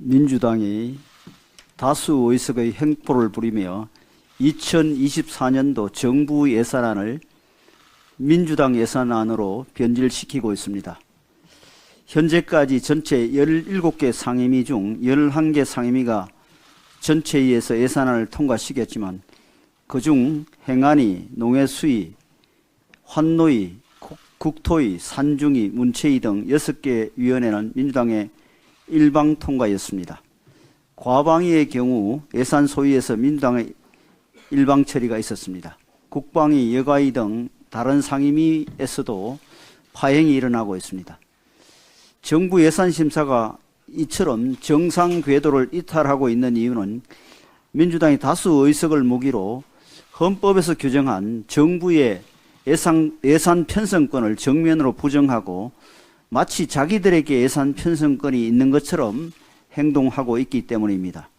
민주당이 다수 의석의 횡포를 부리며 2024년도 정부 예산안을 민주당 예산안으로 변질시키고 있습니다. 현재까지 전체 17개 상임위 중 11개 상임위가 전체위에서 예산안을 통과시켰지만 그중 행안위, 농해수위, 환노위, 국토위, 산중위, 문체위 등 6개 위원회는 민주당의 일방 통과였습니다. 과방위의 경우 예산 소위에서 민주당의 일방 처리가 있었습니다. 국방위, 여가위 등 다른 상임위에서도 파행이 일어나고 있습니다. 정부 예산심사가 이처럼 정상 궤도를 이탈하고 있는 이유는 민주당이 다수 의석을 무기로 헌법에서 규정한 정부의 예산 편성권을 정면으로 부정하고 마치 자기들에게 예산 편성권이 있는 것처럼 행동하고 있기 때문입니다.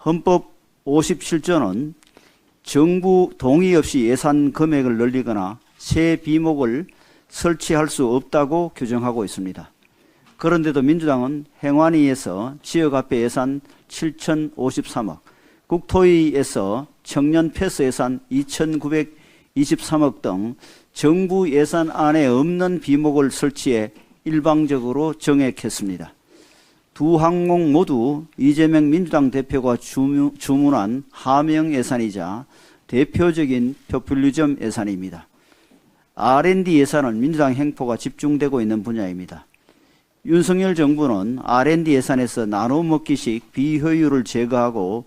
헌법 57조는 정부 동의 없이 예산 금액을 늘리거나 새 비목을 설치할 수 없다고 규정하고 있습니다. 그런데도 민주당은 행안위에서 지역화폐 예산 7,053억, 국토위에서 청년 패스 예산 2,923억 등 정부 예산안에 없는 비목을 설치해 일방적으로 정액했습니다. 두 항목 모두 이재명 민주당 대표가 주문한 하명 예산이자 대표적인 포퓰리즘 예산입니다. R&D 예산은 민주당 횡포가 집중되고 있는 분야입니다. 윤석열 정부는 R&D 예산에서 나눠먹기식 비효율을 제거하고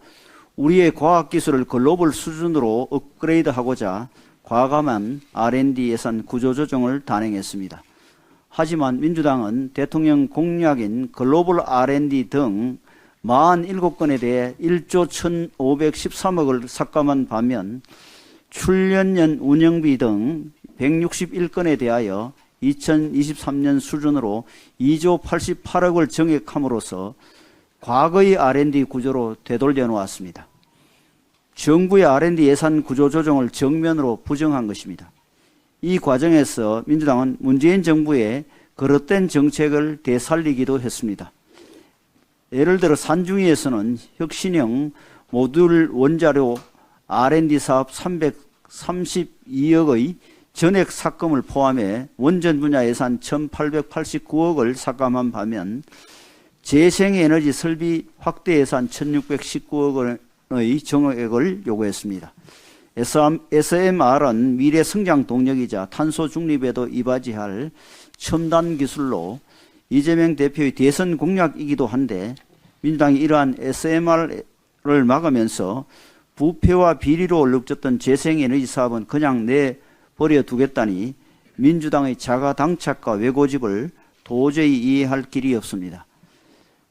우리의 과학기술을 글로벌 수준으로 업그레이드하고자 과감한 R&D 예산 구조조정을 단행했습니다. 하지만 민주당은 대통령 공약인 글로벌 R&D 등 47건에 대해 1조 1,513억을 삭감한 반면 출연연 운영비 등 161건에 대하여 2023년 수준으로 2조 88억을 정액함으로써 과거의 R&D 구조로 되돌려 놓았습니다. 정부의 R&D 예산 구조 조정을 정면으로 부정한 것입니다. 이 과정에서 민주당은 문재인 정부의 그릇된 정책을 되살리기도 했습니다. 예를 들어 산중위에서는 혁신형 모듈 원자료 R&D 사업 332억의 전액 삭감을 포함해 원전 분야 예산 1,889억을 삭감한 반면 재생에너지 설비 확대 예산 1,619억 원의 정액을 요구했습니다. SMR은 미래 성장 동력이자 탄소 중립에도 이바지할 첨단 기술로 이재명 대표의 대선 공약이기도 한데 민주당이 이러한 SMR을 막으면서 부패와 비리로 얼룩졌던 재생에너지 사업은 그냥 내버려 두겠다니 민주당의 자가당착과 왜고집을 도저히 이해할 길이 없습니다.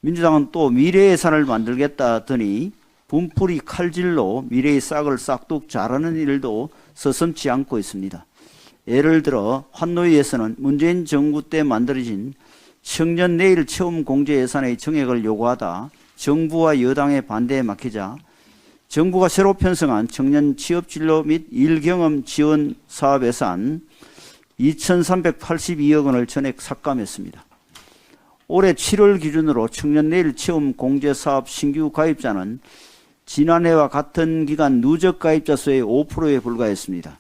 민주당은 또 미래 예산을 만들겠다더니 분풀이 칼질로 미래의 싹을 싹둑 자르는 일도 서슴지 않고 있습니다. 예를 들어 환노위에서는 문재인 정부 때 만들어진 청년 내일 체험 공제 예산의 정액을 요구하다 정부와 여당의 반대에 막히자 정부가 새로 편성한 청년 취업 진로 및 일경험 지원 사업 예산 2,382억 원을 전액 삭감했습니다. 올해 7월 기준으로 청년 내일 체험 공제 사업 신규 가입자는 지난해와 같은 기간 누적 가입자 수의 5%에 불과했습니다.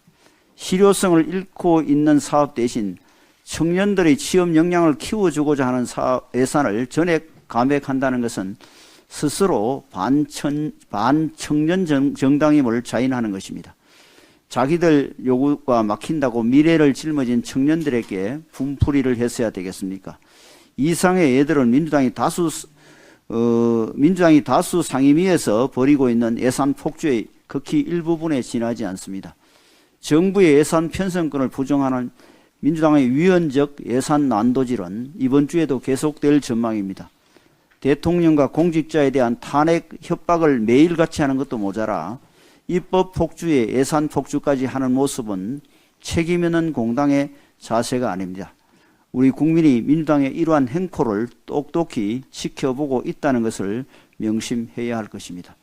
실효성을 잃고 있는 사업 대신 청년들의 취업 역량을 키워주고자 하는 사업 예산을 전액 감액한다는 것은 스스로 반청년 정당임을 자인하는 것입니다. 자기들 요구가 막힌다고 미래를 짊어진 청년들에게 분풀이를 했어야 되겠습니까? 이상의 예들은 민주당이 다수 상임위에서 벌이고 있는 예산 폭주의 극히 일부분에 지나지 않습니다. 정부의 예산 편성권을 부정하는 민주당의 위헌적 예산 난도질은 이번 주에도 계속될 전망입니다. 대통령과 공직자에 대한 탄핵 협박을 매일같이 하는 것도 모자라 입법 폭주에 예산 폭주까지 하는 모습은 책임 있는 공당의 자세가 아닙니다. 우리 국민이 민주당의 이러한 행포를 똑똑히 지켜보고 있다는 것을 명심해야 할 것입니다.